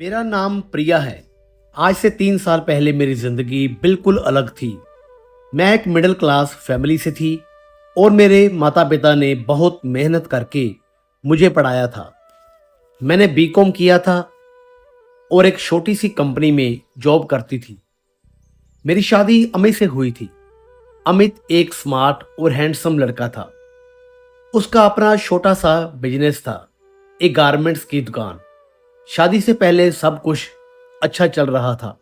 मेरा नाम प्रिया है। आज से 3 साल पहले मेरी जिंदगी बिल्कुल अलग थी। मैं एक मिडिल क्लास फैमिली से थी और मेरे माता पिता ने बहुत मेहनत करके मुझे पढ़ाया था। मैंने बीकॉम किया था और एक छोटी सी कंपनी में जॉब करती थी। मेरी शादी अमित से हुई थी। अमित एक स्मार्ट और हैंडसम लड़का था। उसका अपना छोटा सा बिजनेस था, एक गारमेंट्स की दुकान। शादी से पहले सब कुछ अच्छा चल रहा था।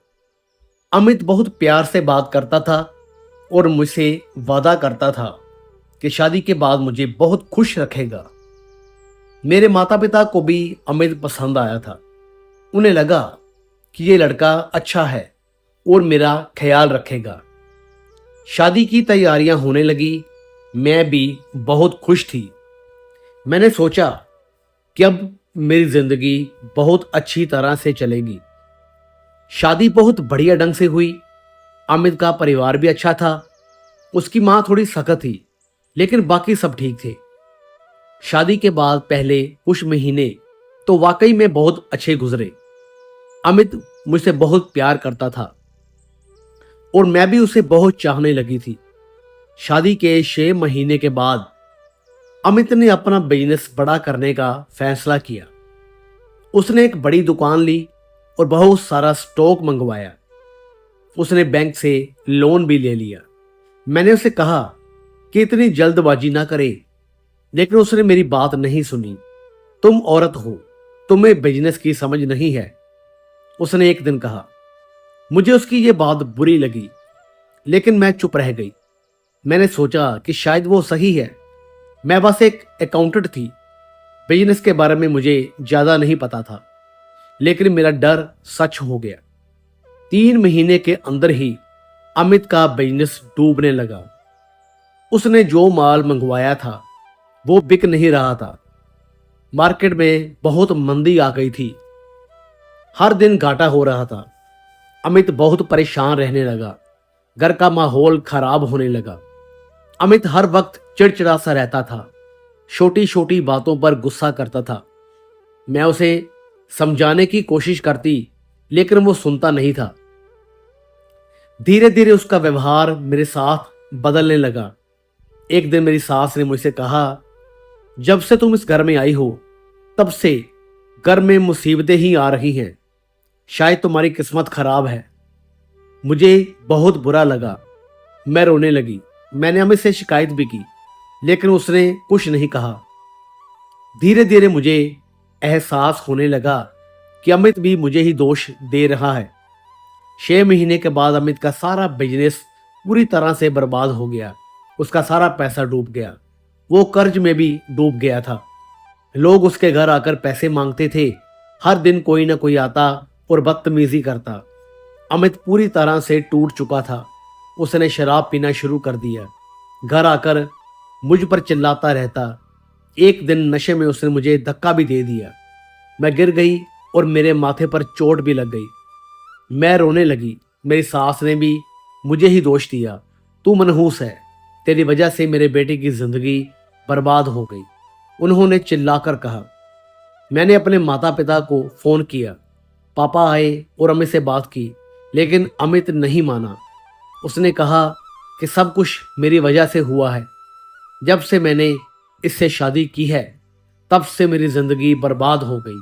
अमित बहुत प्यार से बात करता था और मुझसे वादा करता था कि शादी के बाद मुझे बहुत खुश रखेगा। मेरे माता पिता को भी अमित पसंद आया था। उन्हें लगा कि ये लड़का अच्छा है और मेरा ख्याल रखेगा। शादी की तैयारियां होने लगी। मैं भी बहुत खुश थी। मैंने सोचा कि अब मेरी जिंदगी बहुत अच्छी तरह से चलेगी। शादी बहुत बढ़िया ढंग से हुई। अमित का परिवार भी अच्छा था। उसकी मां थोड़ी सख्त थी, लेकिन बाकी सब ठीक थे। शादी के बाद पहले कुछ महीने तो वाकई में बहुत अच्छे गुजरे। अमित मुझसे बहुत प्यार करता था और मैं भी उसे बहुत चाहने लगी थी। शादी के 6 महीने के बाद अमित ने अपना बिजनेस बड़ा करने का फैसला किया। उसने एक बड़ी दुकान ली और बहुत सारा स्टॉक मंगवाया। उसने बैंक से लोन भी ले लिया। मैंने उसे कहा कि इतनी जल्दबाजी ना करे, लेकिन उसने मेरी बात नहीं सुनी। तुम औरत हो, तुम्हें बिजनेस की समझ नहीं है, उसने एक दिन कहा। मुझे उसकी ये बात बुरी लगी, लेकिन मैं चुप रह गई। मैंने सोचा कि शायद वो सही है। मैं बस एक अकाउंटेंट थी। बिजनेस के बारे में मुझे ज्यादा नहीं पता था, लेकिन मेरा डर सच हो गया। 3 महीने के अंदर ही अमित का बिजनेस डूबने लगा। उसने जो माल मंगवाया था वो बिक नहीं रहा था। मार्केट में बहुत मंदी आ गई थी। हर दिन घाटा हो रहा था। अमित बहुत परेशान रहने लगा। घर का माहौल खराब होने लगा। अमित हर वक्त चिड़चिड़ा सा रहता था। छोटी छोटी बातों पर गुस्सा करता था। मैं उसे समझाने की कोशिश करती, लेकिन वो सुनता नहीं था। धीरे धीरे उसका व्यवहार मेरे साथ बदलने लगा। एक दिन मेरी सास ने मुझसे कहा, जब से तुम इस घर में आई हो तब से घर में मुसीबतें ही आ रही हैं। शायद तुम्हारी किस्मत खराब है। मुझे बहुत बुरा लगा। मैं रोने लगी। मैंने अमित से शिकायत भी की, लेकिन उसने कुछ नहीं कहा। धीरे धीरे मुझे एहसास होने लगा कि अमित भी मुझे ही दोष दे रहा है। 6 महीने के बाद अमित का सारा बिजनेस पूरी तरह से बर्बाद हो गया। उसका सारा पैसा डूब गया। वो कर्ज में भी डूब गया था। लोग उसके घर आकर पैसे मांगते थे। हर दिन कोई ना कोई आता और बदतमीजी करता। अमित पूरी तरह से टूट चुका था। उसने शराब पीना शुरू कर दिया। घर आकर मुझ पर चिल्लाता रहता। एक दिन नशे में उसने मुझे धक्का भी दे दिया। मैं गिर गई और मेरे माथे पर चोट भी लग गई। मैं रोने लगी। मेरी सास ने भी मुझे ही दोष दिया। तू मनहूस है, तेरी वजह से मेरे बेटे की जिंदगी बर्बाद हो गई, उन्होंने चिल्लाकर कहा। मैंने अपने माता पिता को फोन किया। पापा आए और अमित से बात की, लेकिन अमित नहीं माना। उसने कहा कि सब कुछ मेरी वजह से हुआ है। जब से मैंने इससे शादी की है तब से मेरी जिंदगी बर्बाद हो गई,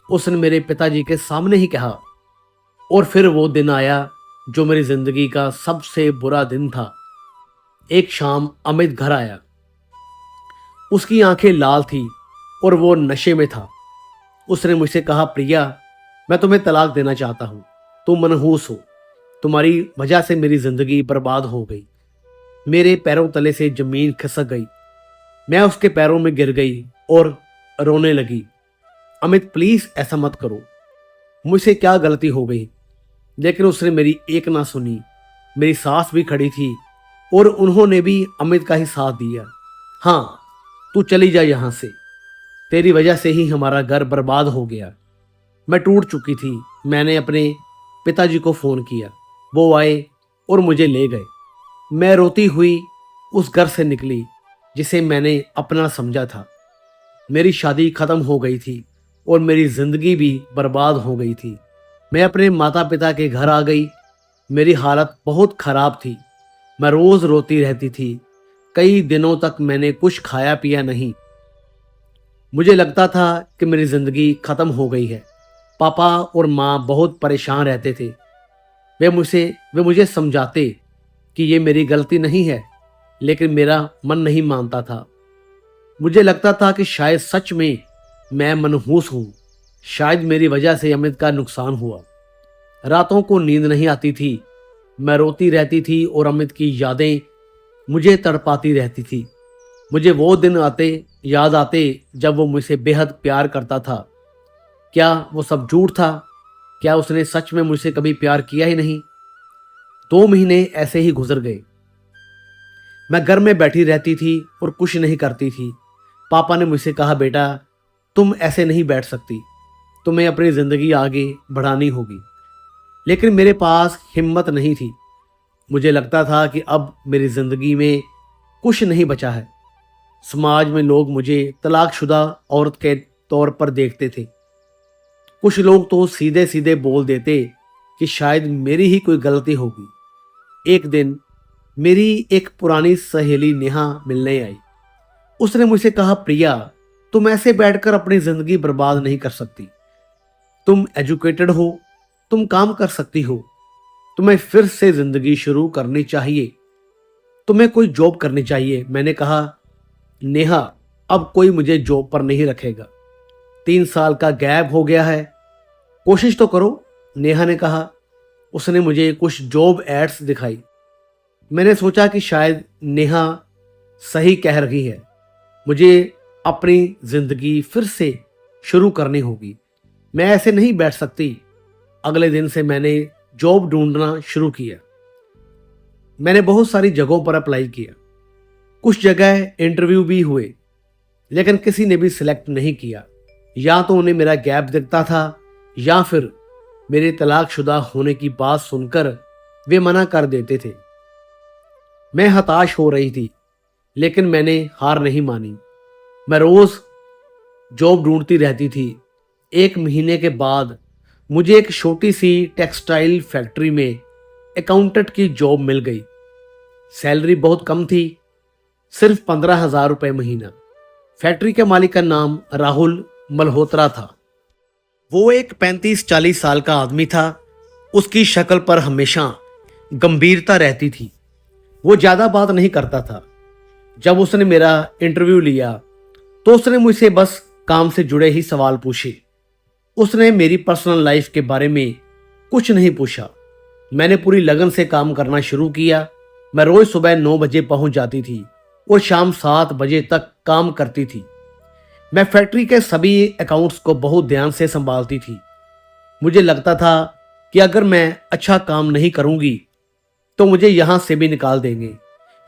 उसने मेरे पिताजी के सामने ही कहा। और फिर वो दिन आया जो मेरी जिंदगी का सबसे बुरा दिन था। एक शाम अमित घर आया। उसकी आंखें लाल थी और वो नशे में था। उसने मुझसे कहा, प्रिया, मैं तुम्हें तलाक देना चाहता हूं। तुम मनहूस हो। तुम्हारी वजह से मेरी जिंदगी बर्बाद हो गई। मेरे पैरों तले से जमीन खिसक गई। मैं उसके पैरों में गिर गई और रोने लगी। अमित, प्लीज ऐसा मत करो। मुझसे क्या गलती हो गई? लेकिन उसने मेरी एक ना सुनी। मेरी सास भी खड़ी थी और उन्होंने भी अमित का ही साथ दिया। हाँ, तू चली जा यहां से। तेरी वजह से ही हमारा घर बर्बाद हो गया। मैं टूट चुकी थी। मैंने अपने पिताजी को फोन किया। वो आए और मुझे ले गए। मैं रोती हुई उस घर से निकली जिसे मैंने अपना समझा था। मेरी शादी खत्म हो गई थी। और मेरी जिंदगी भी बर्बाद हो गई थी। मैं अपने माता पिता के घर आ गई। मेरी हालत बहुत खराब थी। मैं रोज रोती रहती थी। कई दिनों तक मैंने कुछ खाया पिया नहीं। मुझे लगता था कि मेरी जिंदगी खत्म हो गई है। पापा और माँ बहुत परेशान रहते थे। वे मुझे समझाते कि ये मेरी गलती नहीं है, लेकिन मेरा मन नहीं मानता था। मुझे लगता था कि शायद सच में मैं मनहूस हूँ। शायद मेरी वजह से अमित का नुकसान हुआ। रातों को नींद नहीं आती थी। मैं रोती रहती थी और अमित की यादें मुझे तड़पाती रहती थी। मुझे वो दिन याद आते जब वो मुझसे बेहद प्यार करता था। क्या वो सब झूठ था? क्या उसने सच में मुझसे कभी प्यार किया ही नहीं? 2 महीने ऐसे ही गुजर गए। मैं घर में बैठी रहती थी और कुछ नहीं करती थी। पापा ने मुझसे कहा, बेटा तुम ऐसे नहीं बैठ सकती, तुम्हें अपनी जिंदगी आगे बढ़ानी होगी। लेकिन मेरे पास हिम्मत नहीं थी। मुझे लगता था कि अब मेरी जिंदगी में कुछ नहीं बचा है। समाज में लोग मुझे तलाकशुदा औरत के तौर पर देखते थे। कुछ लोग तो सीधे सीधे बोल देते कि शायद मेरी ही कोई गलती होगी। एक दिन मेरी एक पुरानी सहेली नेहा मिलने आई। उसने मुझसे कहा, प्रिया तुम ऐसे बैठकर अपनी जिंदगी बर्बाद नहीं कर सकती। तुम एजुकेटेड हो, तुम काम कर सकती हो। तुम्हें फिर से जिंदगी शुरू करनी चाहिए। तुम्हें कोई जॉब करनी चाहिए। मैंने कहा, नेहा अब कोई मुझे जॉब पर नहीं रखेगा। 3 साल का गैप हो गया है, कोशिश तो करो, नेहा ने कहा। उसने मुझे कुछ जॉब एड्स दिखाई। मैंने सोचा कि शायद नेहा सही कह रही है। मुझे अपनी जिंदगी फिर से शुरू करनी होगी। मैं ऐसे नहीं बैठ सकती। अगले दिन से मैंने जॉब ढूंढना शुरू किया। मैंने बहुत सारी जगहों पर अप्लाई किया। कुछ जगह इंटरव्यू भी हुए, लेकिन किसी ने भी सिलेक्ट नहीं किया। या तो उन्हें मेरा गैप दिखता था या फिर मेरे तलाकशुदा होने की बात सुनकर वे मना कर देते थे। मैं हताश हो रही थी, लेकिन मैंने हार नहीं मानी। मैं रोज जॉब ढूंढती रहती थी। 1 महीने के बाद मुझे एक छोटी सी टेक्सटाइल फैक्ट्री में अकाउंटेंट की जॉब मिल गई। सैलरी बहुत कम थी, सिर्फ 15,000 रुपये महीना। फैक्ट्री के मालिक का नाम राहुल मल्होत्रा था। वो एक 35-40 साल का आदमी था। उसकी शक्ल पर हमेशा गंभीरता रहती थी। वो ज़्यादा बात नहीं करता था। जब उसने मेरा इंटरव्यू लिया तो उसने मुझसे बस काम से जुड़े ही सवाल पूछे। उसने मेरी पर्सनल लाइफ के बारे में कुछ नहीं पूछा। मैंने पूरी लगन से काम करना शुरू किया। मैं रोज सुबह 9 बजे पहुंच जाती थी और शाम 7 बजे तक काम करती थी। मैं फैक्ट्री के सभी अकाउंट्स को बहुत ध्यान से संभालती थी। मुझे लगता था कि अगर मैं अच्छा काम नहीं करूंगी तो मुझे यहां से भी निकाल देंगे।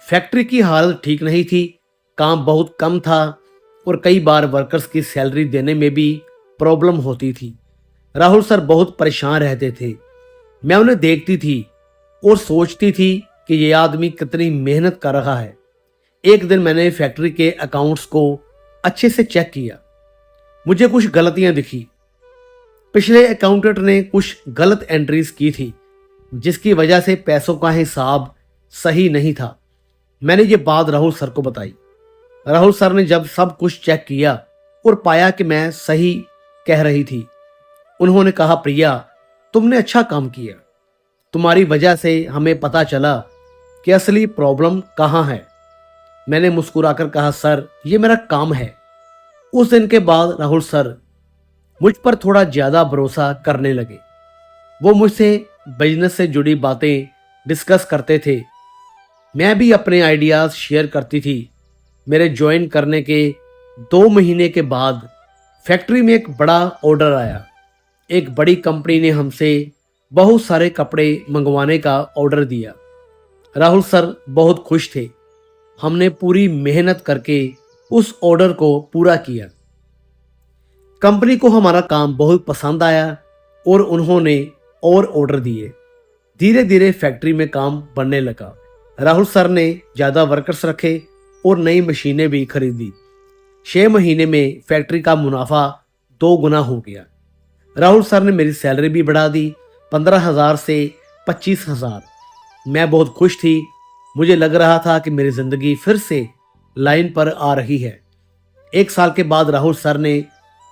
फैक्ट्री की हालत ठीक नहीं थी, काम बहुत कम था और कई बार वर्कर्स की सैलरी देने में भी प्रॉब्लम होती थी। राहुल सर बहुत परेशान रहते थे। मैं उन्हें देखती थी और सोचती थी कि ये आदमी कितनी मेहनत कर रहा है। एक दिन मैंने फैक्ट्री के अकाउंट्स को अच्छे से चेक किया। मुझे कुछ गलतियां दिखी। पिछले अकाउंटेंट ने कुछ गलत एंट्रीज की थी, जिसकी वजह से पैसों का हिसाब सही नहीं था। मैंने ये बात राहुल सर को बताई। राहुल सर ने जब सब कुछ चेक किया और पाया कि मैं सही कह रही थी, उन्होंने कहा, प्रिया तुमने अच्छा काम किया। तुम्हारी वजह से हमें पता चला कि असली प्रॉब्लम कहाँ है। मैंने मुस्कुराकर कहा, सर ये मेरा काम है। उस दिन के बाद राहुल सर मुझ पर थोड़ा ज्यादा भरोसा करने लगे। वो मुझसे बिजनेस से जुड़ी बातें डिस्कस करते थे। मैं भी अपने आइडियाज शेयर करती थी। मेरे ज्वाइन करने के 2 महीने के बाद फैक्ट्री में एक बड़ा ऑर्डर आया। एक बड़ी कंपनी ने हमसे बहुत सारे कपड़े मंगवाने का ऑर्डर दिया। राहुल सर बहुत खुश थे। हमने पूरी मेहनत करके उस ऑर्डर को पूरा किया। कंपनी को हमारा काम बहुत पसंद आया और उन्होंने और ऑर्डर दिए। धीरे धीरे फैक्ट्री में काम बढ़ने लगा। राहुल सर ने ज़्यादा वर्कर्स रखे और नई मशीनें भी खरीदी। 6 महीने में फैक्ट्री का मुनाफा दो गुना हो गया। राहुल सर ने मेरी सैलरी भी बढ़ा दी, 15,000 से 25,000। मैं बहुत खुश थी। मुझे लग रहा था कि मेरी जिंदगी फिर से लाइन पर आ रही है। एक साल के बाद राहुल सर ने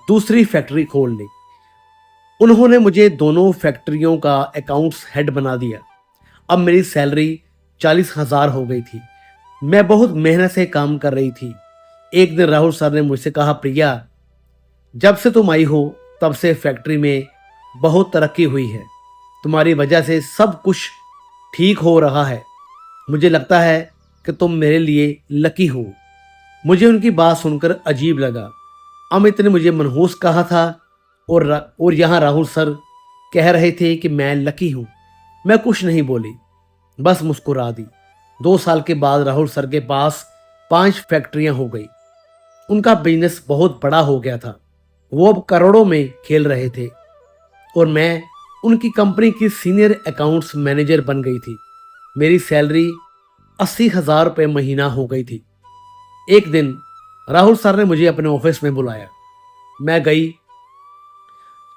दूसरी फैक्ट्री खोल ली। उन्होंने मुझे दोनों फैक्ट्रियों का अकाउंट्स हेड बना दिया। अब मेरी सैलरी 40,000 हो गई थी। मैं बहुत मेहनत से काम कर रही थी। एक दिन राहुल सर ने मुझसे कहा, प्रिया, जब से तुम आई हो तब से फैक्ट्री में बहुत तरक्की हुई है। तुम्हारी वजह से सब कुछ ठीक हो रहा है। मुझे लगता है कि तुम मेरे लिए लकी हो। मुझे उनकी बात सुनकर अजीब लगा। अमित ने मुझे मनहूस कहा था और यहाँ राहुल सर कह रहे थे कि मैं लकी हूँ। मैं कुछ नहीं बोली, बस मुस्कुरा दी। 2 साल के बाद राहुल सर के पास 5 फैक्ट्रियां हो गई। उनका बिजनेस बहुत बड़ा हो गया था। वो अब करोड़ों में खेल रहे थे और मैं उनकी कंपनी की सीनियर अकाउंट्स मैनेजर बन गई थी। मेरी सैलरी 80,000 रुपये महीना हो गई थी। एक दिन राहुल सर ने मुझे अपने ऑफिस में बुलाया। मैं गई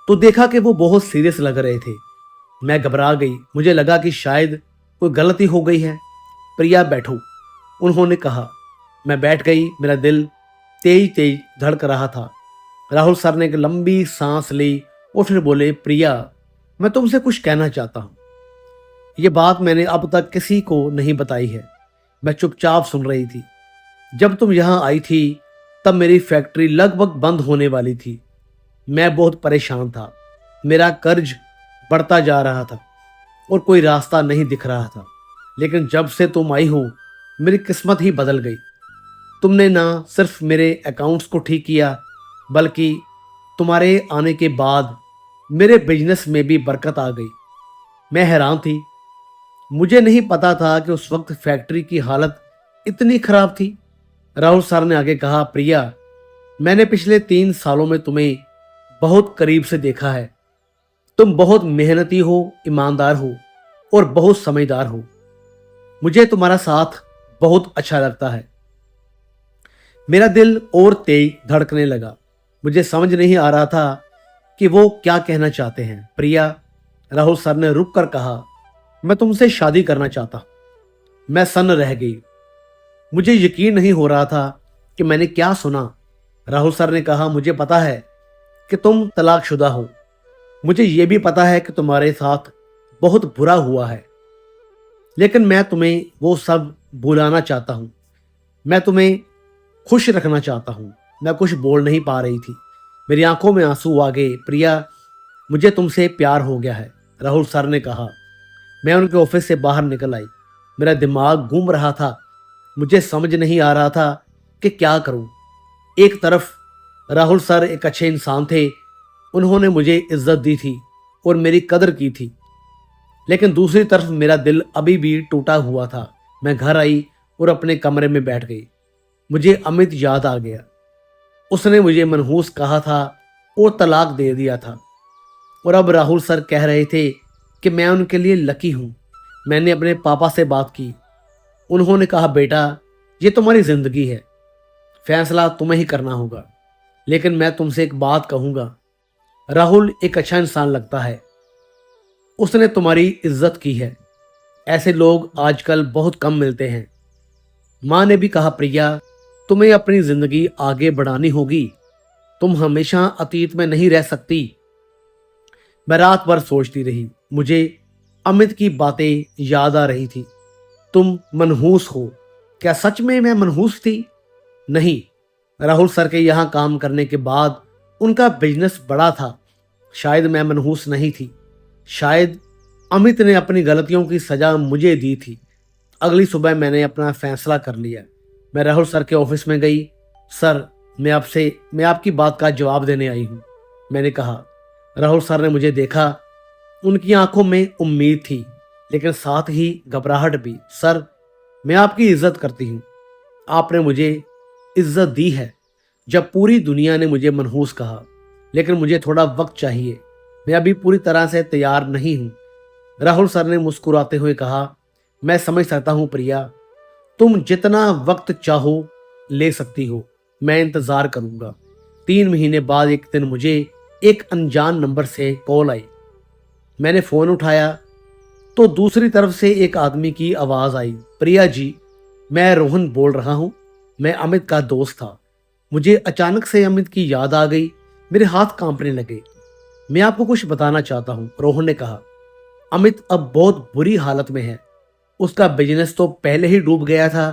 तो देखा कि वो बहुत सीरियस लग रहे थे। मैं घबरा गई। मुझे लगा कि शायद कोई गलती हो गई है। प्रिया, बैठो, उन्होंने कहा। मैं बैठ गई। मेरा दिल तेज तेज धड़क रहा था। राहुल सर ने एक लंबी सांस ली और फिर बोले, प्रिया, मैं तुमसे कुछ कहना चाहता हूँ। ये बात मैंने अब तक किसी को नहीं बताई है। मैं चुपचाप सुन रही थी। जब तुम यहाँ आई थी तब मेरी फैक्ट्री लगभग बंद होने वाली थी। मैं बहुत परेशान था। मेरा कर्ज बढ़ता जा रहा था और कोई रास्ता नहीं दिख रहा था। लेकिन जब से तुम आई हो मेरी किस्मत ही बदल गई। तुमने ना सिर्फ मेरे अकाउंट्स को ठीक किया, बल्कि तुम्हारे आने के बाद मेरे बिजनेस में भी बरकत आ गई। मैं हैरान थी। मुझे नहीं पता था कि उस वक्त फैक्ट्री की हालत इतनी खराब थी। राहुल सर ने आगे कहा, प्रिया, मैंने पिछले 3 सालों में तुम्हें बहुत करीब से देखा है। तुम बहुत मेहनती हो, ईमानदार हो और बहुत समझदार हो। मुझे तुम्हारा साथ बहुत अच्छा लगता है। मेरा दिल और तेज धड़कने लगा। मुझे समझ नहीं आ रहा था कि वो क्या कहना चाहते हैं। प्रिया, राहुल सर ने रुक कर कहा, मैं तुमसे शादी करना चाहता हूं। मैं सन्न रह गई। मुझे यकीन नहीं हो रहा था कि मैंने क्या सुना। राहुल सर ने कहा, मुझे पता है कि तुम तलाकशुदा हो। मुझे यह भी पता है कि तुम्हारे साथ बहुत बुरा हुआ है, लेकिन मैं तुम्हें वो सब भुलाना चाहता हूं। मैं तुम्हें खुश रखना चाहता हूं। मैं कुछ बोल नहीं पा रही थी। मेरी आंखों में आंसू आ गए। प्रिया, मुझे तुमसे प्यार हो गया है, राहुल सर ने कहा। मैं उनके ऑफिस से बाहर निकल आई। मेरा दिमाग घूम रहा था। मुझे समझ नहीं आ रहा था कि क्या करूं। एक तरफ राहुल सर एक अच्छे इंसान थे, उन्होंने मुझे इज्जत दी थी और मेरी कदर की थी, लेकिन दूसरी तरफ मेरा दिल अभी भी टूटा हुआ था। मैं घर आई और अपने कमरे में बैठ गई। मुझे अमित याद आ गया। उसने मुझे मनहूस कहा था और तलाक दे दिया था, और अब राहुल सर कह रहे थे कि मैं उनके लिए लकी हूं। मैंने अपने पापा से बात की। उन्होंने कहा, बेटा, ये तुम्हारी जिंदगी है, फैसला तुम्हें ही करना होगा। लेकिन मैं तुमसे एक बात कहूंगा, राहुल एक अच्छा इंसान लगता है। उसने तुम्हारी इज्जत की है। ऐसे लोग आजकल बहुत कम मिलते हैं। माँ ने भी कहा, प्रिया, तुम्हें अपनी जिंदगी आगे बढ़ानी होगी। तुम हमेशा अतीत में नहीं रह सकती। मैं रात भर सोचती रही। मुझे अमित की बातें याद आ रही थी। तुम मनहूस हो। क्या सच में मैं मनहूस थी? नहीं। राहुल सर के यहाँ काम करने के बाद उनका बिजनेस बड़ा था। शायद मैं मनहूस नहीं थी। शायद अमित ने अपनी गलतियों की सजा मुझे दी थी। अगली सुबह मैंने अपना फैसला कर लिया। मैं राहुल सर के ऑफिस में गई। सर, मैं आपकी बात का जवाब देने आई हूँ, मैंने कहा। राहुल सर ने मुझे देखा। उनकी आंखों में उम्मीद थी, लेकिन साथ ही घबराहट भी। सर, मैं आपकी इज्जत करती हूँ। आपने मुझे इज्जत दी है जब पूरी दुनिया ने मुझे मनहूस कहा, लेकिन मुझे थोड़ा वक्त चाहिए। मैं अभी पूरी तरह से तैयार नहीं हूँ। राहुल सर ने मुस्कुराते हुए कहा, मैं समझ सकता हूँ प्रिया, तुम जितना वक्त चाहो ले सकती हो। मैं इंतजार करूंगा। 3 महीने बाद एक दिन मुझे एक अनजान नंबर से कॉल आई। मैंने फ़ोन उठाया तो दूसरी तरफ से एक आदमी की आवाज़ आई, प्रिया जी, मैं रोहन बोल रहा हूँ। मैं अमित का दोस्त था। मुझे अचानक से अमित की याद आ गई। मेरे हाथ कांपने लगे। मैं आपको कुछ बताना चाहता हूँ, रोहन ने कहा। अमित अब बहुत बुरी हालत में है। उसका बिजनेस तो पहले ही डूब गया था।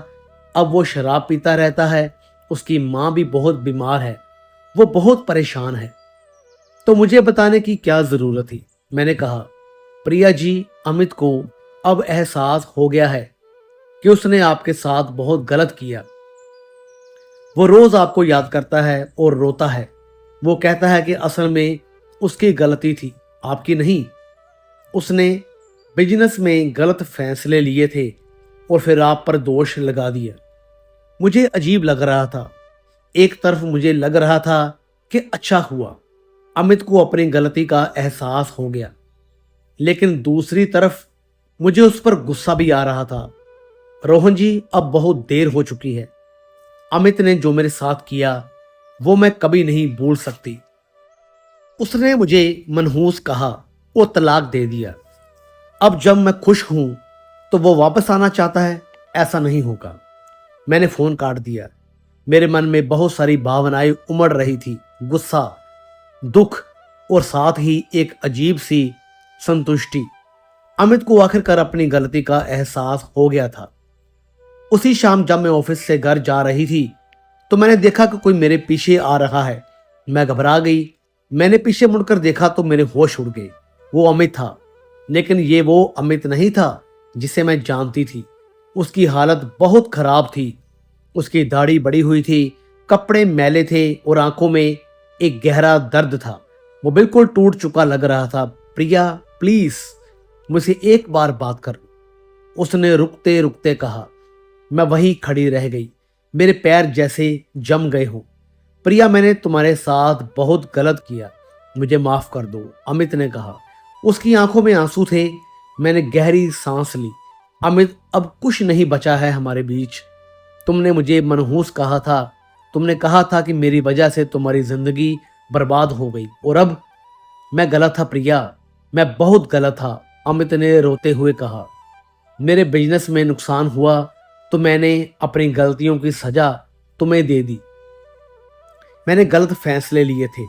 अब वो शराब पीता रहता है। उसकी माँ भी बहुत बीमार है। वो बहुत परेशान है। तो मुझे बताने की क्या जरूरत थी, मैंने कहा। प्रिया जी, अमित को अब एहसास हो गया है कि उसने आपके साथ बहुत गलत किया। वो रोज आपको याद करता है और रोता है। वो कहता है कि असल में उसकी गलती थी, आपकी नहीं। उसने बिजनेस में गलत फैसले लिए थे और फिर आप पर दोष लगा दिया। मुझे अजीब लग रहा था। एक तरफ मुझे लग रहा था कि अच्छा हुआ, अमित को अपनी गलती का एहसास हो गया, लेकिन दूसरी तरफ मुझे उस पर गुस्सा भी आ रहा था। रोहन जी, अब बहुत देर हो चुकी है। अमित ने जो मेरे साथ किया वो मैं कभी नहीं भूल सकती। उसने मुझे मनहूस कहा और तलाक दे दिया। अब जब मैं खुश हूं तो वो वापस आना चाहता है। ऐसा नहीं होगा। मैंने फोन काट दिया। मेरे मन में बहुत सारी भावनाएं उमड़ रही थी, गुस्सा, दुख और साथ ही एक अजीब सी संतुष्टि। अमित को आखिरकार अपनी गलती का एहसास हो गया था। उसी शाम जब मैं ऑफिस से घर जा रही थी तो मैंने देखा कि कोई मेरे पीछे आ रहा है। मैं घबरा गई। मैंने पीछे मुड़कर देखा तो मेरे होश उड़ गए। वो अमित था, लेकिन ये वो अमित नहीं था जिसे मैं जानती थी। उसकी हालत बहुत खराब थी। उसकी दाढ़ी बड़ी हुई थी, कपड़े मैले थे और आंखों में एक गहरा दर्द था। वो बिल्कुल टूट चुका लग रहा था। प्रिया, प्लीज मुझसे एक बार बात कर, उसने रुकते रुकते कहा। मैं वहीं खड़ी रह गई। मेरे पैर जैसे जम गए हों। प्रिया, मैंने तुम्हारे साथ बहुत गलत किया, मुझे माफ कर दो, अमित ने कहा। उसकी आंखों में आंसू थे। मैंने गहरी सांस ली। अमित, अब कुछ नहीं बचा है हमारे बीच। तुमने मुझे मनहूस कहा था। तुमने कहा था कि मेरी वजह से तुम्हारी जिंदगी बर्बाद हो गई, और अब मैं गलत था प्रिया, मैं बहुत गलत था, अमित ने रोते हुए कहा। मेरे बिजनेस में नुकसान हुआ तो मैंने अपनी गलतियों की सजा तुम्हें दे दी। मैंने गलत फैसले लिए थे,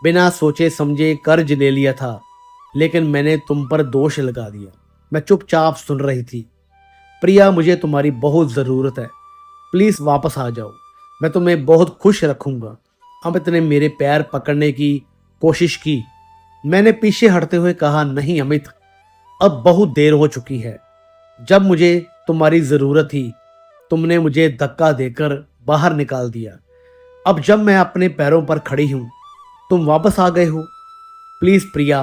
बिना सोचे समझे कर्ज ले लिया था, लेकिन मैंने तुम पर दोष लगा दिया। मैं चुपचाप सुन रही थी। प्रिया, मुझे तुम्हारी बहुत ज़रूरत है। प्लीज़ वापस आ जाओ, मैं तुम्हें बहुत खुश रखूंगा। अमित ने मेरे पैर पकड़ने की कोशिश की। मैंने पीछे हटते हुए कहा, नहीं अमित, अब बहुत देर हो चुकी है। जब मुझे तुम्हारी ज़रूरत थी तुमने मुझे धक्का देकर बाहर निकाल दिया। अब जब मैं अपने पैरों पर खड़ी हूं तुम वापस आ गए हो। प्लीज़ प्रिया।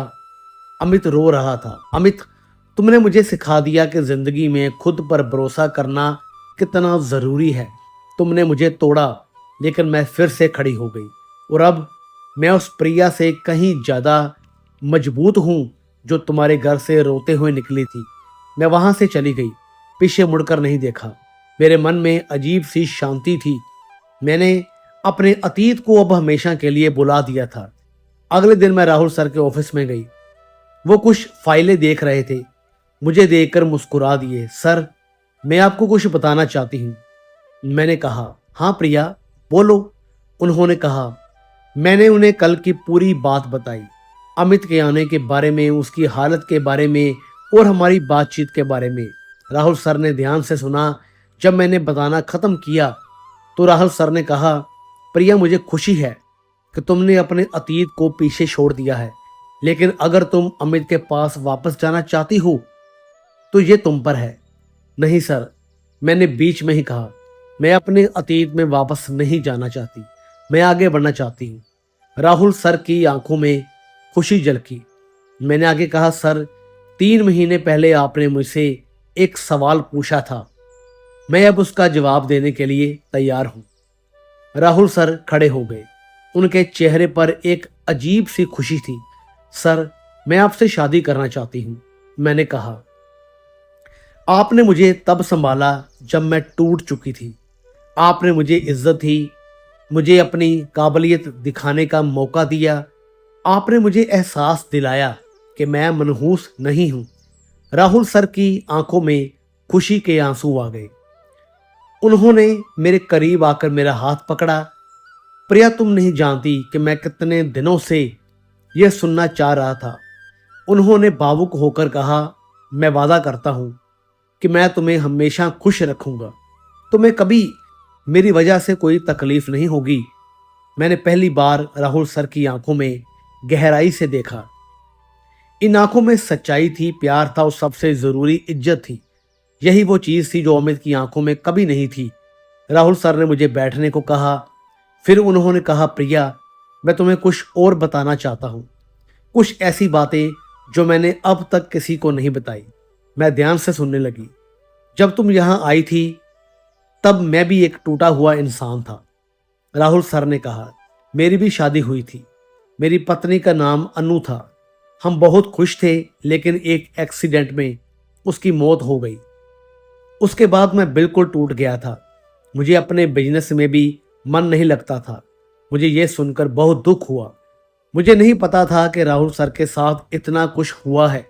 अमित रो रहा था। अमित, तुमने मुझे सिखा दिया कि जिंदगी में खुद पर भरोसा करना कितना ज़रूरी है। तुमने मुझे तोड़ा, लेकिन मैं फिर से खड़ी हो गई, और अब मैं उस प्रिया से कहीं ज़्यादा मजबूत हूँ जो तुम्हारे घर से रोते हुए निकली थी। मैं वहां से चली गई, पीछे मुड़कर नहीं देखा। मेरे मन में अजीब सी शांति थी। मैंने अपने अतीत को अब हमेशा के लिए बुला दिया था। अगले दिन मैं राहुल सर के ऑफिस में गई। वो कुछ फाइलें देख रहे थे। मुझे देखकर मुस्कुरा दिए। सर, मैं आपको कुछ बताना चाहती हूँ, मैंने कहा। हाँ प्रिया, बोलो, उन्होंने कहा। मैंने उन्हें कल की पूरी बात बताई, अमित के आने के बारे में, उसकी हालत के बारे में और हमारी बातचीत के बारे में। राहुल सर ने ध्यान से सुना। जब मैंने बताना खत्म किया तो राहुल सर ने कहा, प्रिया, मुझे खुशी है कि तुमने अपने अतीत को पीछे छोड़ दिया है, लेकिन अगर तुम अमित के पास वापस जाना चाहती हो तो ये तुम पर है। नहीं सर, मैंने बीच में ही कहा, मैं अपने अतीत में वापस नहीं जाना चाहती, मैं आगे बढ़ना चाहती हूँ। राहुल सर की आंखों में खुशी झलकी। मैंने आगे कहा, सर, 3 महीने पहले आपने मुझसे एक सवाल पूछा था, मैं अब उसका जवाब देने के लिए तैयार हूं। राहुल सर खड़े हो गए। उनके चेहरे पर एक अजीब सी खुशी थी। सर, मैं आपसे शादी करना चाहती हूं, मैंने कहा। आपने मुझे तब संभाला जब मैं टूट चुकी थी। आपने मुझे इज्जत दी, मुझे अपनी काबिलियत दिखाने का मौका दिया। आपने मुझे एहसास दिलाया कि मैं मनहूस नहीं हूँ। राहुल सर की आंखों में खुशी के आंसू आ गए। उन्होंने मेरे करीब आकर मेरा हाथ पकड़ा। प्रिया, तुम नहीं जानती कि मैं कितने दिनों से यह सुनना चाह रहा था। उन्होंने भावुक होकर कहा, मैं वादा करता हूं कि मैं तुम्हें हमेशा खुश रखूंगा। तुम्हें कभी मेरी वजह से कोई तकलीफ नहीं होगी। मैंने पहली बार राहुल सर की आंखों में गहराई से देखा। इन आंखों में सच्चाई थी, प्यार था और सबसे जरूरी इज्जत थी। यही वो चीज थी जो अमित की आंखों में कभी नहीं थी। राहुल सर ने मुझे बैठने को कहा। फिर उन्होंने कहा, प्रिया, मैं तुम्हें कुछ और बताना चाहता हूँ। कुछ ऐसी बातें जो मैंने अब तक किसी को नहीं बताई। मैं ध्यान से सुनने लगी। जब तुम यहाँ आई थी तब मैं भी एक टूटा हुआ इंसान था। राहुल सर ने कहा, मेरी भी शादी हुई थी। मेरी पत्नी का नाम अनु था। हम बहुत खुश थे, लेकिन एक एक्सीडेंट में उसकी मौत हो गई। उसके बाद मैं बिल्कुल टूट गया था। मुझे अपने बिजनेस में भी मन नहीं लगता था। मुझे यह सुनकर बहुत दुख हुआ। मुझे नहीं पता था कि राहुल सर के साथ इतना कुछ हुआ है।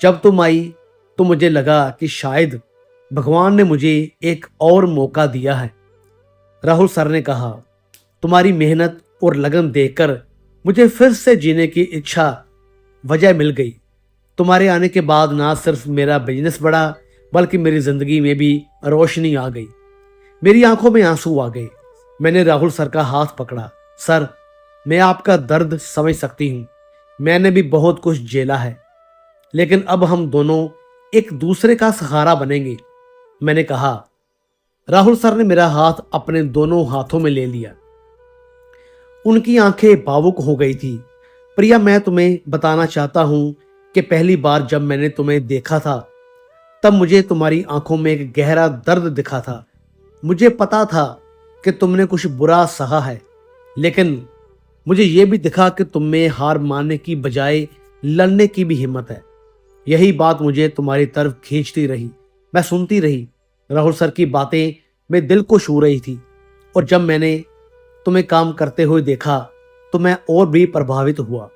जब तुम आई तो मुझे लगा कि शायद भगवान ने मुझे एक और मौका दिया है। राहुल सर ने कहा, तुम्हारी मेहनत और लगन देखकर मुझे फिर से जीने की इच्छा वजह मिल गई। तुम्हारे आने के बाद ना सिर्फ मेरा बिजनेस बढ़ा, बल्कि मेरी जिंदगी में भी रोशनी आ गई। मेरी आंखों में आंसू आ गए। मैंने राहुल सर का हाथ पकड़ा। सर, मैं आपका दर्द समझ सकती हूँ। मैंने भी बहुत कुछ झेला है, लेकिन अब हम दोनों एक दूसरे का सहारा बनेंगे, मैंने कहा। राहुल सर ने मेरा हाथ अपने दोनों हाथों में ले लिया। उनकी आंखें भावुक हो गई थी। प्रिया, मैं तुम्हें बताना चाहता हूं कि पहली बार जब मैंने तुम्हें देखा था तब मुझे तुम्हारी आंखों में एक गहरा दर्द दिखा था। मुझे पता था कि तुमने कुछ बुरा सहा है, लेकिन मुझे यह भी दिखा कि तुम में हार मानने की बजाय लड़ने की भी हिम्मत है। यही बात मुझे तुम्हारी तरफ खींचती रही। मैं सुनती रही। राहुल सर की बातें मेरे दिल को छू रही थी, और जब मैंने तुम्हें काम करते हुए देखा तो मैं और भी प्रभावित हुआ।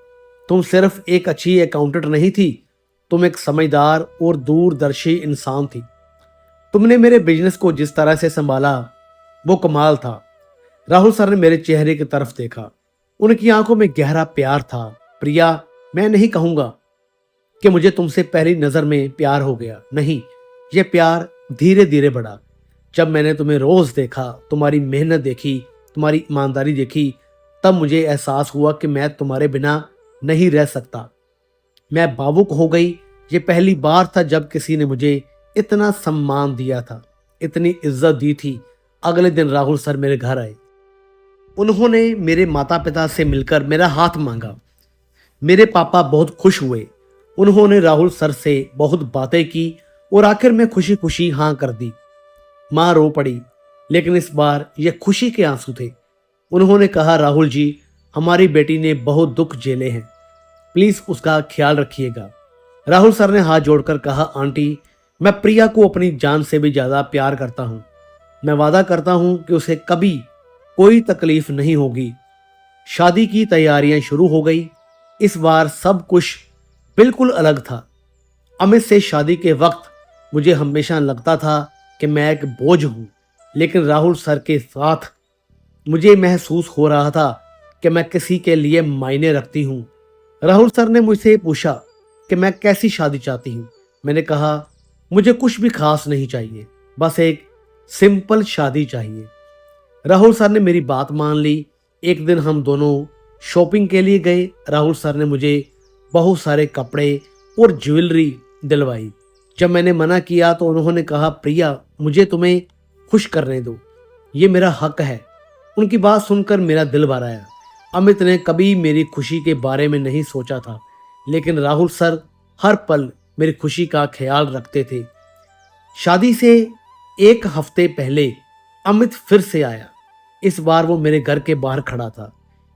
तुम सिर्फ एक अच्छी अकाउंटेंट नहीं थी, तुम एक समझदार और दूरदर्शी इंसान थी। तुमने मेरे बिजनेस को जिस तरह से संभाला वो कमाल था। राहुल सर ने मेरे चेहरे की तरफ देखा। उनकी आंखों में गहरा प्यार था। प्रिया, मैं नहीं कहूंगा कि मुझे तुमसे पहली नजर में प्यार हो गया। नहीं, यह प्यार धीरे धीरे बढ़ा। जब मैंने तुम्हें रोज देखा, तुम्हारी मेहनत देखी, तुम्हारी ईमानदारी देखी, तब मुझे एहसास हुआ कि मैं तुम्हारे बिना नहीं रह सकता। मैं भावुक हो गई। ये पहली बार था जब किसी ने मुझे इतना सम्मान दिया था, इतनी इज्जत दी थी। अगले दिन राहुल सर मेरे घर आए। उन्होंने मेरे माता पिता से मिलकर मेरा हाथ मांगा। मेरे पापा बहुत खुश हुए। उन्होंने राहुल सर से बहुत बातें की और आखिर में खुशी खुशी हाँ कर दी। माँ रो पड़ी, लेकिन इस बार यह खुशी के आंसू थे। उन्होंने कहा, राहुल जी, हमारी बेटी ने बहुत दुख झेले हैं, प्लीज उसका ख्याल रखिएगा। राहुल सर ने हाथ जोड़कर कहा, आंटी, मैं प्रिया को अपनी जान से भी ज्यादा प्यार करता हूँ। मैं वादा करता हूं कि उसे कभी कोई तकलीफ नहीं होगी। शादी की तैयारियां शुरू हो गई। इस बार सब कुछ बिल्कुल अलग था। अमित से शादी के वक्त मुझे हमेशा लगता था कि मैं एक बोझ हूं, लेकिन राहुल सर के साथ मुझे महसूस हो रहा था कि मैं किसी के लिए मायने रखती हूं। राहुल सर ने मुझसे पूछा कि मैं कैसी शादी चाहती हूं। मैंने कहा, मुझे कुछ भी खास नहीं चाहिए, बस एक सिंपल शादी चाहिए। राहुल सर ने मेरी बात मान ली। एक दिन हम दोनों शॉपिंग के लिए गए। राहुल सर ने मुझे बहुत सारे कपड़े और ज्वेलरी दिलवाई। जब मैंने मना किया तो उन्होंने कहा, प्रिया, मुझे तुम्हें खुश करने दो, ये मेरा हक है। उनकी बात सुनकर मेरा दिल भर आया। अमित ने कभी मेरी खुशी के बारे में नहीं सोचा था, लेकिन राहुल सर हर पल मेरी खुशी का ख्याल रखते थे। शादी से एक हफ्ते पहले अमित फिर से आया। इस बार वो मेरे घर के बाहर खड़ा था।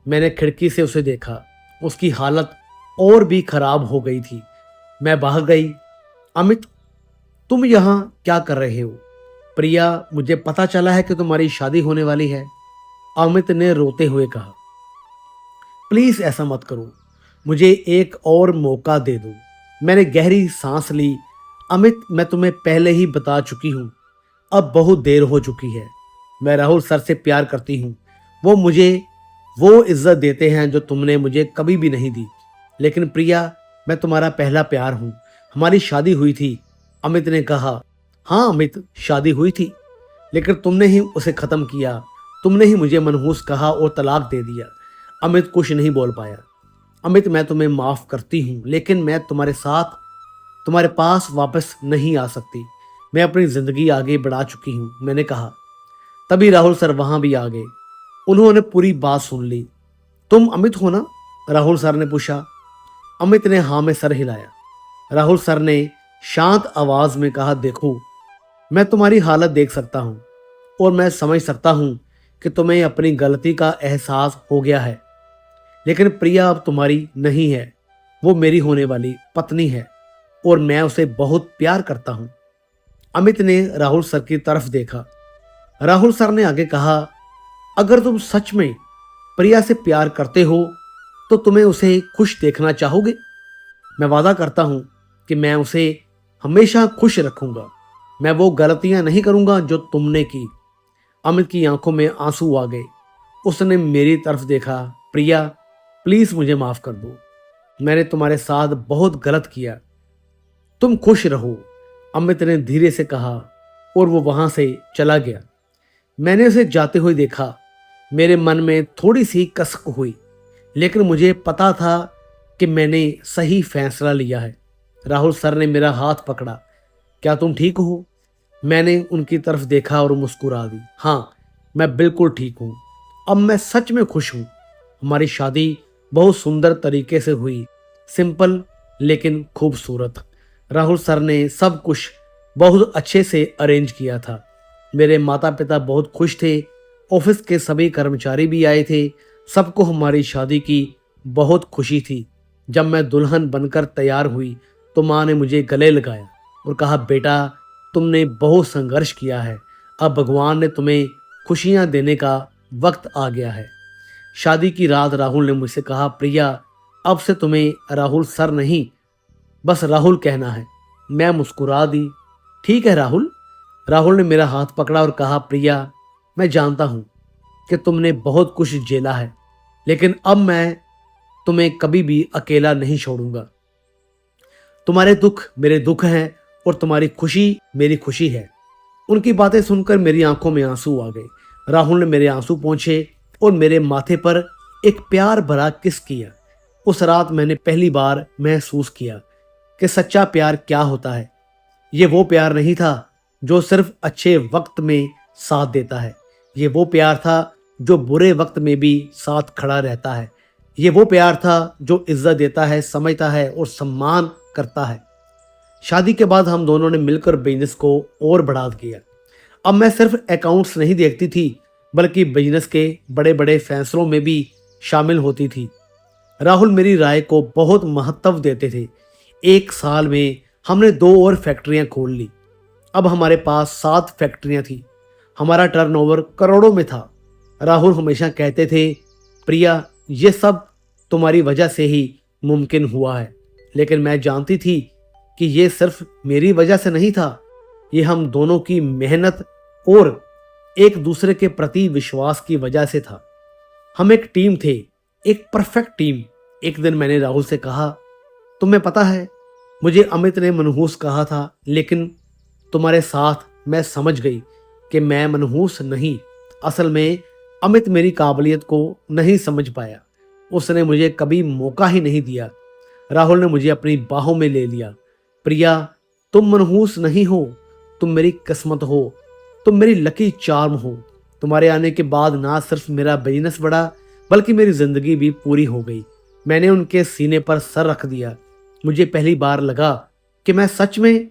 मैंने खिड़की से उसे देखा। उसकी हालत और भी खराब हो गई थी। मैं भाग गई। अमित, तुम यहाँ क्या कर रहे हो? प्रिया, मुझे पता चला है कि तुम्हारी शादी होने वाली है। अमित ने रोते हुए कहा। प्लीज ऐसा मत करो, मुझे एक और मौका दे दो। मैंने गहरी सांस ली। अमित, मैं तुम्हें पहले ही बता चुकी हूँ, अब बहुत देर हो चुकी है। मैं राहुल सर से प्यार करती हूँ। वो मुझे वो इज्जत देते हैं जो तुमने मुझे कभी भी नहीं दी। लेकिन प्रिया, मैं तुम्हारा पहला प्यार हूँ। हमारी शादी हुई थी। अमित ने कहा। हाँ अमित, शादी हुई थी, लेकिन तुमने ही उसे खत्म किया। तुमने ही मुझे मनहूस कहा और तलाक दे दिया। अमित कुछ नहीं बोल पाया। अमित, मैं तुम्हें माफ करती हूँ, लेकिन मैं तुम्हारे साथ तुम्हारे पास वापस नहीं आ सकती। मैं अपनी जिंदगी आगे बढ़ा चुकी हूँ, मैंने कहा। तभी राहुल सर वहां भी आ गए। उन्होंने पूरी बात सुन ली। तुम अमित हो ना? राहुल सर ने पूछा। अमित ने हाँ में सर हिलाया। राहुल सर ने शांत आवाज में कहा, देखो, मैं तुम्हारी हालत देख सकता हूँ और मैं समझ सकता हूँ कि तुम्हें अपनी गलती का एहसास हो गया है। लेकिन प्रिया अब तुम्हारी नहीं है। वो मेरी होने वाली पत्नी है और मैं उसे बहुत प्यार करता हूँ। अमित ने राहुल सर की तरफ देखा। राहुल सर ने आगे कहा, अगर तुम सच में प्रिया से प्यार करते हो तो तुम्हें उसे खुश देखना चाहोगे। मैं वादा करता हूं कि मैं उसे हमेशा खुश रखूंगा। मैं वो गलतियां नहीं करूंगा जो तुमने की। अमित की आंखों में आंसू आ गए। उसने मेरी तरफ देखा। प्रिया, प्लीज मुझे माफ कर दो। मैंने तुम्हारे साथ बहुत गलत किया। तुम खुश रहो, अमित ने धीरे से कहा और वो वहां से चला गया। मैंने उसे जाते हुए देखा। मेरे मन में थोड़ी सी कसक हुई, लेकिन मुझे पता था कि मैंने सही फैसला लिया है। राहुल सर ने मेरा हाथ पकड़ा। क्या तुम ठीक हो? मैंने उनकी तरफ देखा और मुस्कुरा दी। हाँ, मैं बिल्कुल ठीक हूँ। अब मैं सच में खुश हूँ। हमारी शादी बहुत सुंदर तरीके से हुई, सिंपल लेकिन खूबसूरत। राहुल सर ने सब कुछ बहुत अच्छे से अरेंज किया था। मेरे माता पिता बहुत खुश थे। ऑफिस के सभी कर्मचारी भी आए थे। सबको हमारी शादी की बहुत खुशी थी। जब मैं दुल्हन बनकर तैयार हुई तो माँ ने मुझे गले लगाया और कहा, बेटा, तुमने बहुत संघर्ष किया है। अब भगवान ने तुम्हें खुशियां देने का वक्त आ गया है। शादी की रात राहुल ने मुझसे कहा, प्रिया, अब से तुम्हें राहुल सर नहीं, बस राहुल कहना है। मैं मुस्कुरा दी। ठीक है राहुल। राहुल ने मेरा हाथ पकड़ा और कहा, प्रिया, मैं जानता हूं कि तुमने बहुत कुछ झेला है, लेकिन अब मैं तुम्हें कभी भी अकेला नहीं छोड़ूंगा। तुम्हारे दुख मेरे दुख हैं और तुम्हारी खुशी मेरी खुशी है। उनकी बातें सुनकर मेरी आंखों में आंसू आ गए। राहुल ने मेरे आंसू पोंछे और मेरे माथे पर एक प्यार भरा किस किया। उस रात मैंने पहली बार महसूस किया कि सच्चा प्यार क्या होता है। ये वो प्यार नहीं था जो सिर्फ अच्छे वक्त में साथ देता है। ये वो प्यार था जो बुरे वक्त में भी साथ खड़ा रहता है। ये वो प्यार था जो इज्जत देता है, समझता है और सम्मान करता है। शादी के बाद हम दोनों ने मिलकर बिजनेस को और बढ़ा दिया। अब मैं सिर्फ अकाउंट्स नहीं देखती थी, बल्कि बिजनेस के बड़े बड़े फैसलों में भी शामिल होती थी। राहुल मेरी राय को बहुत महत्व देते थे। एक साल में हमने 2 और फैक्ट्रियां खोल ली। अब हमारे पास 7 फैक्ट्रियां थी। हमारा टर्नओवर करोड़ों में था। राहुल हमेशा कहते थे, प्रिया, ये सब तुम्हारी वजह से ही मुमकिन हुआ है। लेकिन मैं जानती थी कि ये सिर्फ मेरी वजह से नहीं था। ये हम दोनों की मेहनत और एक दूसरे के प्रति विश्वास की वजह से था। हम एक टीम थे, एक परफेक्ट टीम। एक दिन मैंने राहुल से कहा, तुम्हें पता है, मुझे अमित ने मनहूस कहा था, लेकिन तुम्हारे साथ मैं समझ गई कि मैं मनहूस नहीं। असल में अमित मेरी काबिलियत को नहीं समझ पाया। उसने मुझे कभी मौका ही नहीं दिया। राहुल ने मुझे अपनी बाहों में ले लिया। प्रिया, तुम मनहूस नहीं हो, तुम मेरी किस्मत हो, तुम मेरी लकी चार्म हो। तुम्हारे आने के बाद ना सिर्फ मेरा बिजनेस बढ़ा, बल्कि मेरी जिंदगी भी पूरी हो गई। मैंने उनके सीने पर सर रख दिया। मुझे पहली बार लगा कि मैं सच में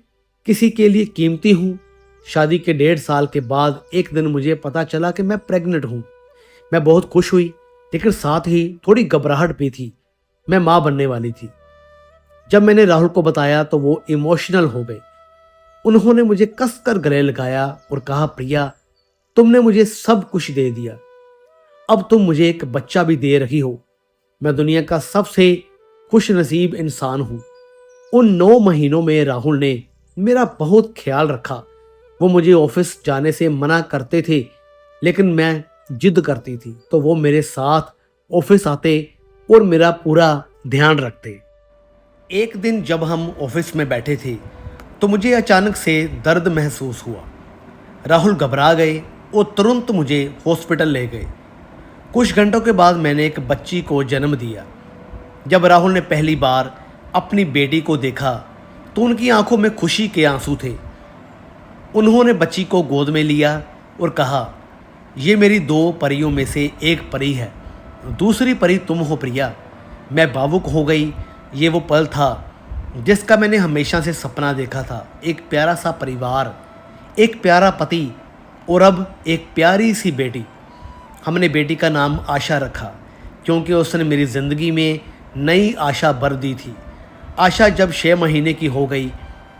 किसी के लिए कीमती हूँ। शादी के 1.5 साल के बाद एक दिन मुझे पता चला कि मैं प्रेग्नेंट हूँ। मैं बहुत खुश हुई, लेकिन साथ ही थोड़ी घबराहट भी थी। मैं माँ बनने वाली थी। जब मैंने राहुल को बताया तो वो इमोशनल हो गए। उन्होंने मुझे कसकर गले लगाया और कहा, प्रिया, तुमने मुझे सब कुछ दे दिया। अब तुम मुझे एक बच्चा भी दे रही हो। मैं दुनिया का सबसे खुश नसीब इंसान हूँ। उन 9 महीनों में राहुल ने मेरा बहुत ख्याल रखा। वो मुझे ऑफिस जाने से मना करते थे, लेकिन मैं जिद करती थी तो वो मेरे साथ ऑफिस आते और मेरा पूरा ध्यान रखते। एक दिन जब हम ऑफिस में बैठे थे तो मुझे अचानक से दर्द महसूस हुआ। राहुल घबरा गए और तुरंत मुझे हॉस्पिटल ले गए। कुछ घंटों के बाद मैंने एक बच्ची को जन्म दिया। जब राहुल ने पहली बार अपनी बेटी को देखा तो उनकी आंखों में खुशी के आंसू थे। उन्होंने बच्ची को गोद में लिया और कहा, ये मेरी 2 परियों में से एक परी है, दूसरी परी तुम हो प्रिया। मैं भावुक हो गई। ये वो पल था जिसका मैंने हमेशा से सपना देखा था। एक प्यारा सा परिवार, एक प्यारा पति और अब एक प्यारी सी बेटी। हमने बेटी का नाम आशा रखा क्योंकि उसने मेरी ज़िंदगी में नई आशा भर दी थी। आशा जब 6 महीने की हो गई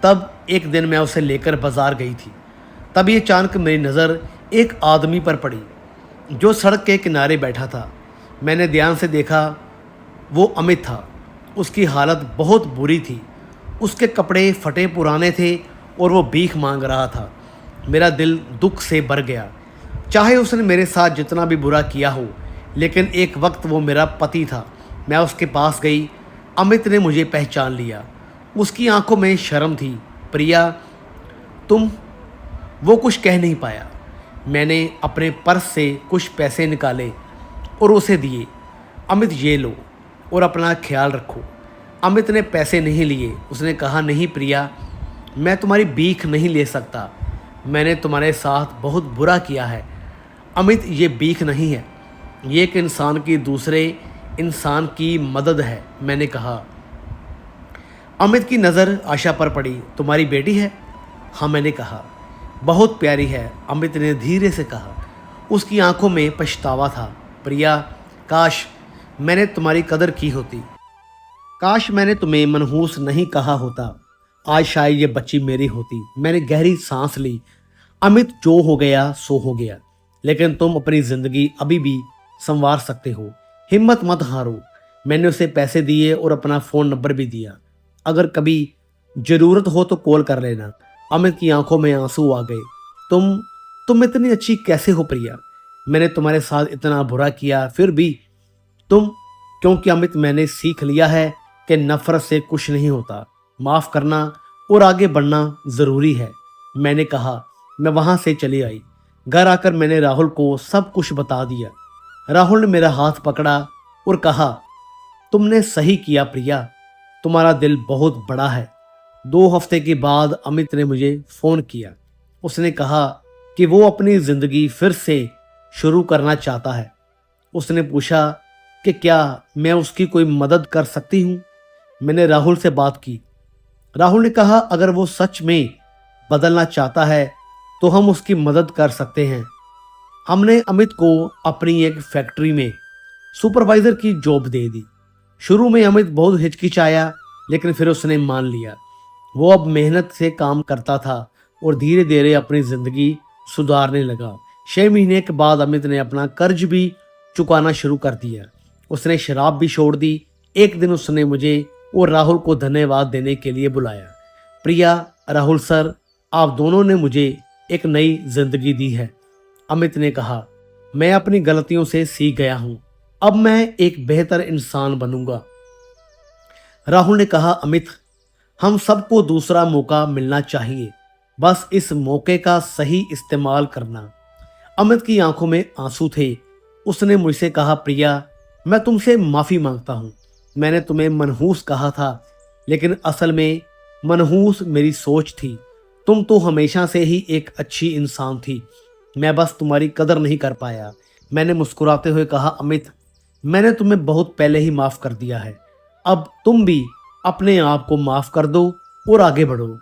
तब एक दिन मैं उसे लेकर बाजार गई थी। तभी अचानक मेरी नज़र एक आदमी पर पड़ी जो सड़क के किनारे बैठा था। मैंने ध्यान से देखा, वो अमित था। उसकी हालत बहुत बुरी थी। उसके कपड़े फटे पुराने थे और वो भीख मांग रहा था। मेरा दिल दुख से भर गया। चाहे उसने मेरे साथ जितना भी बुरा किया हो, लेकिन एक वक्त वो मेरा पति था। मैं उसके पास गई। अमित ने मुझे पहचान लिया। उसकी आंखों में शर्म थी। प्रिया, तुम? वो कुछ कह नहीं पाया। मैंने अपने पर्स से कुछ पैसे निकाले और उसे दिए। अमित, ये लो और अपना ख्याल रखो। अमित ने पैसे नहीं लिए। उसने कहा, नहीं प्रिया, मैं तुम्हारी भीख नहीं ले सकता। मैंने तुम्हारे साथ बहुत बुरा किया है। अमित, ये भीख नहीं है, ये एक इंसान की दूसरे इंसान की मदद है। मैंने कहा। अमित की नज़र आशा पर पड़ी। तुम्हारी बेटी है? हाँ, मैंने कहा। बहुत प्यारी है, अमित ने धीरे से कहा। उसकी आंखों में पछतावा था। प्रिया, काश मैंने तुम्हारी कदर की होती। काश मैंने तुम्हें मनहूस नहीं कहा होता। आज शायद ये बच्ची मेरी होती। मैंने गहरी सांस ली। अमित, जो हो गया सो हो गया, लेकिन तुम अपनी ज़िंदगी अभी भी संवार सकते हो। हिम्मत मत हारो। मैंने उसे पैसे दिए और अपना फ़ोन नंबर भी दिया। अगर कभी ज़रूरत हो तो कॉल कर लेना। अमित की आंखों में आंसू आ गए। तुम इतनी अच्छी कैसे हो प्रिया? मैंने तुम्हारे साथ इतना बुरा किया फिर भी तुम? क्योंकि अमित, मैंने सीख लिया है कि नफरत से कुछ नहीं होता। माफ़ करना और आगे बढ़ना ज़रूरी है। मैंने कहा। मैं वहाँ से चली आई। घर आकर मैंने राहुल को सब कुछ बता दिया। राहुल ने मेरा हाथ पकड़ा और कहा, तुमने सही किया प्रिया, तुम्हारा दिल बहुत बड़ा है। 2 हफ्ते के बाद अमित ने मुझे फ़ोन किया। उसने कहा कि वो अपनी ज़िंदगी फिर से शुरू करना चाहता है। उसने पूछा कि क्या मैं उसकी कोई मदद कर सकती हूँ। मैंने राहुल से बात की। राहुल ने कहा, अगर वो सच में बदलना चाहता है तो हम उसकी मदद कर सकते हैं। हमने अमित को अपनी एक फैक्ट्री में सुपरवाइज़र की जॉब दे दी। शुरू में अमित बहुत हिचकिचाया, लेकिन फिर उसने मान लिया। वो अब मेहनत से काम करता था और धीरे धीरे अपनी ज़िंदगी सुधारने लगा। 6 महीने के बाद अमित ने अपना कर्ज भी चुकाना शुरू कर दिया। उसने शराब भी छोड़ दी। एक दिन उसने मुझे और राहुल को धन्यवाद देने के लिए बुलाया। प्रिया, राहुल सर, आप दोनों ने मुझे एक नई जिंदगी दी है। अमित ने कहा, मैं अपनी गलतियों से सीख गया हूं। अब मैं एक बेहतर इंसान बनूंगा। राहुल ने कहा, अमित, हम सबको दूसरा मौका मिलना चाहिए, बस इस मौके का सही इस्तेमाल करना। अमित की आंखों में आंसू थे। उसने मुझसे कहा, प्रिया, मैं तुमसे माफ़ी मांगता हूँ। मैंने तुम्हें मनहूस कहा था, लेकिन असल में मनहूस मेरी सोच थी। तुम तो हमेशा से ही एक अच्छी इंसान थी, मैं बस तुम्हारी कदर नहीं कर पाया। मैंने मुस्कुराते हुए कहा, अमित, मैंने तुम्हें बहुत पहले ही माफ़ कर दिया है। अब तुम भी अपने आप को माफ़ कर दो और आगे बढ़ो।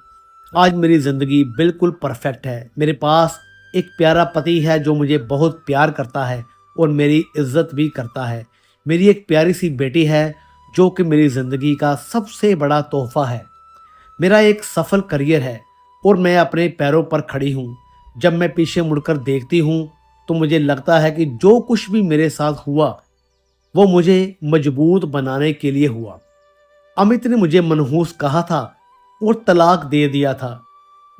आज मेरी ज़िंदगी बिल्कुल परफेक्ट है। मेरे पास एक प्यारा पति है जो मुझे बहुत प्यार करता है और मेरी इज्जत भी करता है। मेरी एक प्यारी सी बेटी है जो कि मेरी ज़िंदगी का सबसे बड़ा तोहफा है। मेरा एक सफल करियर है और मैं अपने पैरों पर खड़ी हूँ। जब मैं पीछे मुड़कर देखती हूँ तो मुझे लगता है कि जो कुछ भी मेरे साथ हुआ वो मुझे मजबूत बनाने के लिए हुआ। अमित ने मुझे मनहूस कहा था और तलाक दे दिया था।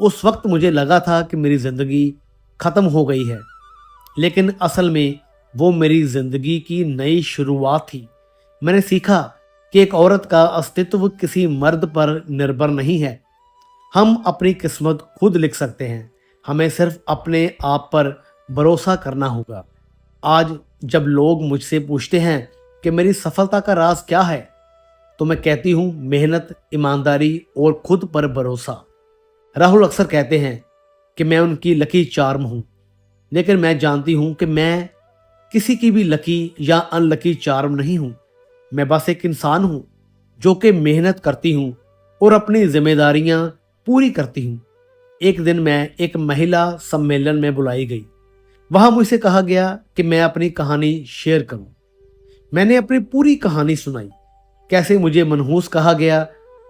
उस वक्त मुझे लगा था कि मेरी जिंदगी खत्म हो गई है, लेकिन असल में वो मेरी जिंदगी की नई शुरुआत थी। मैंने सीखा कि एक औरत का अस्तित्व किसी मर्द पर निर्भर नहीं है। हम अपनी किस्मत खुद लिख सकते हैं, हमें सिर्फ अपने आप पर भरोसा करना होगा। आज जब लोग मुझसे पूछते हैं कि मेरी सफलता का राज क्या है, तो मैं कहती हूँ मेहनत, ईमानदारी और खुद पर भरोसा। राहुल अक्सर कहते हैं कि मैं उनकी लकी चार्म हूँ, लेकिन मैं जानती हूँ कि मैं किसी की भी लकी या अनलकी चार्म नहीं हूँ। मैं बस एक इंसान हूँ जो कि मेहनत करती हूँ और अपनी जिम्मेदारियाँ पूरी करती हूँ। एक दिन मैं एक महिला सम्मेलन में बुलाई गई। वहां मुझसे कहा गया कि मैं अपनी कहानी शेयर करूं। मैंने अपनी पूरी कहानी सुनाई, कैसे मुझे मनहूस कहा गया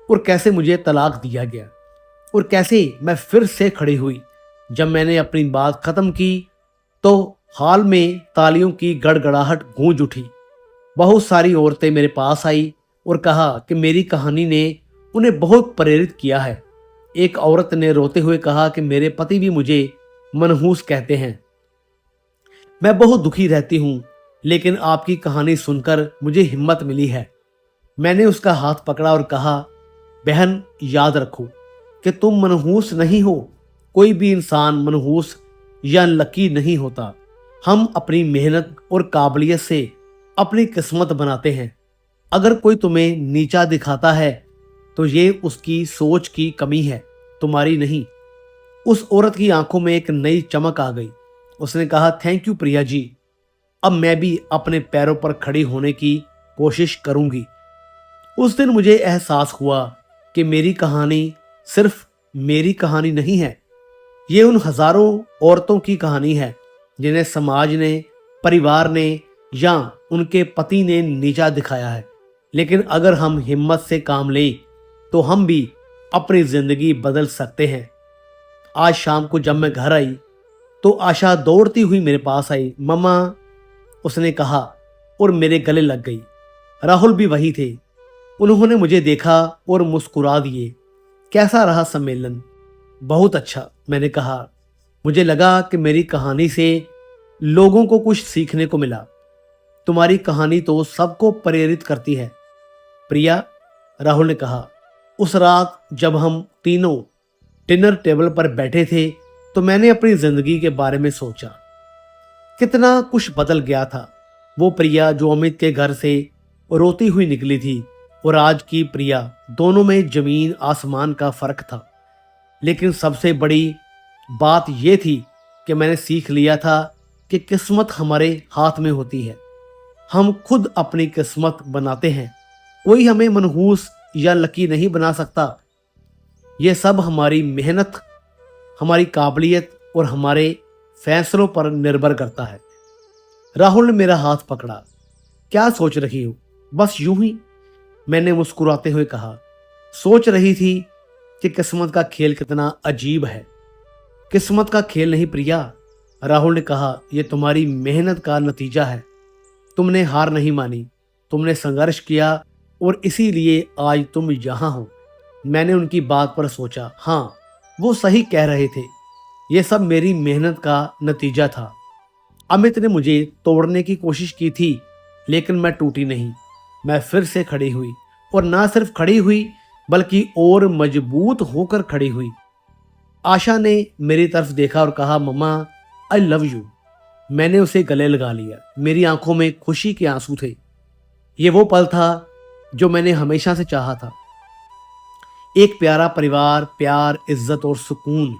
और कैसे मुझे तलाक दिया गया और कैसे मैं फिर से खड़ी हुई। जब मैंने अपनी बात खत्म की तो हॉल में तालियों की गड़गड़ाहट गूंज उठी। बहुत सारी औरतें मेरे पास आई और कहा कि मेरी कहानी ने उन्हें बहुत प्रेरित किया है। एक औरत ने रोते हुए कहा कि मेरे पति भी मुझे मनहूस कहते हैं। मैं बहुत दुखी रहती हूँ, लेकिन आपकी कहानी सुनकर मुझे हिम्मत मिली है। मैंने उसका हाथ पकड़ा और कहा, बहन याद रखो कि तुम मनहूस नहीं हो। कोई भी इंसान मनहूस या लकी नहीं होता। हम अपनी मेहनत और काबिलियत से अपनी किस्मत बनाते हैं। अगर कोई तुम्हें नीचा दिखाता है तो ये उसकी सोच की कमी है, तुम्हारी नहीं। उस औरत की आंखों में एक नई चमक आ गई। उसने कहा, थैंक यू प्रिया जी, अब मैं भी अपने पैरों पर खड़ी होने की कोशिश करूंगी। उस दिन मुझे एहसास हुआ कि मेरी कहानी सिर्फ मेरी कहानी नहीं है, ये उन हजारों औरतों की कहानी है जिन्हें समाज ने, परिवार ने या उनके पति ने नीचा दिखाया है। लेकिन अगर हम हिम्मत से काम लें तो हम भी अपनी जिंदगी बदल सकते हैं। आज शाम को जब मैं घर आई तो आशा दौड़ती हुई मेरे पास आई। मम्मा, उसने कहा और मेरे गले लग गई। राहुल भी वही थे। उन्होंने मुझे देखा और मुस्कुरा दिए। कैसा रहा सम्मेलन? बहुत अच्छा, मैंने कहा। मुझे लगा कि मेरी कहानी से लोगों को कुछ सीखने को मिला। तुम्हारी कहानी तो सबको प्रेरित करती है प्रिया, राहुल ने कहा। उस रात जब हम तीनों डिनर टेबल पर बैठे थे तो मैंने अपनी जिंदगी के बारे में सोचा। कितना कुछ बदल गया था। वो प्रिया जो अमित के घर से रोती हुई निकली थी और आज की प्रिया, दोनों में जमीन आसमान का फर्क था। लेकिन सबसे बड़ी बात यह थी कि मैंने सीख लिया था कि किस्मत हमारे हाथ में होती है। हम खुद अपनी किस्मत बनाते हैं। कोई हमें मनहूस या लकी नहीं बना सकता। यह सब हमारी मेहनत, हमारी काबिलियत और हमारे फैसलों पर निर्भर करता है। राहुल ने मेरा हाथ पकड़ा। क्या सोच रही हो? बस यूं ही, मैंने मुस्कुराते हुए कहा। सोच रही थी कि किस्मत का खेल कितना अजीब है। किस्मत का खेल नहीं प्रिया, राहुल ने कहा, यह तुम्हारी मेहनत का नतीजा है। तुमने हार नहीं मानी, तुमने संघर्ष किया और इसीलिए आज तुम यहां हो। मैंने उनकी बात पर सोचा। हाँ, वो सही कह रहे थे। यह सब मेरी मेहनत का नतीजा था। अमित ने मुझे तोड़ने की कोशिश की थी, लेकिन मैं टूटी नहीं। मैं फिर से खड़ी हुई और ना सिर्फ खड़ी हुई बल्कि और मजबूत होकर खड़ी हुई। आशा ने मेरी तरफ देखा और कहा, मम्मा आई लव यू। मैंने उसे गले लगा लिया। मेरी आंखों में खुशी के आंसू थे। ये वो पल था जो मैंने हमेशा से चाहा था। एक प्यारा परिवार, प्यार, इज्जत और सुकून।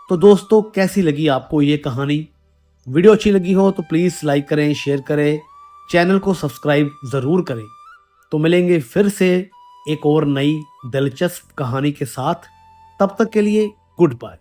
तो दोस्तों, कैसी लगी आपको ये कहानी? वीडियो अच्छी लगी हो तो प्लीज़ लाइक करें, शेयर करें, चैनल को सब्सक्राइब ज़रूर करें। तो मिलेंगे फिर से एक और नई दिलचस्प कहानी के साथ। तब तक के लिए गुड बाय।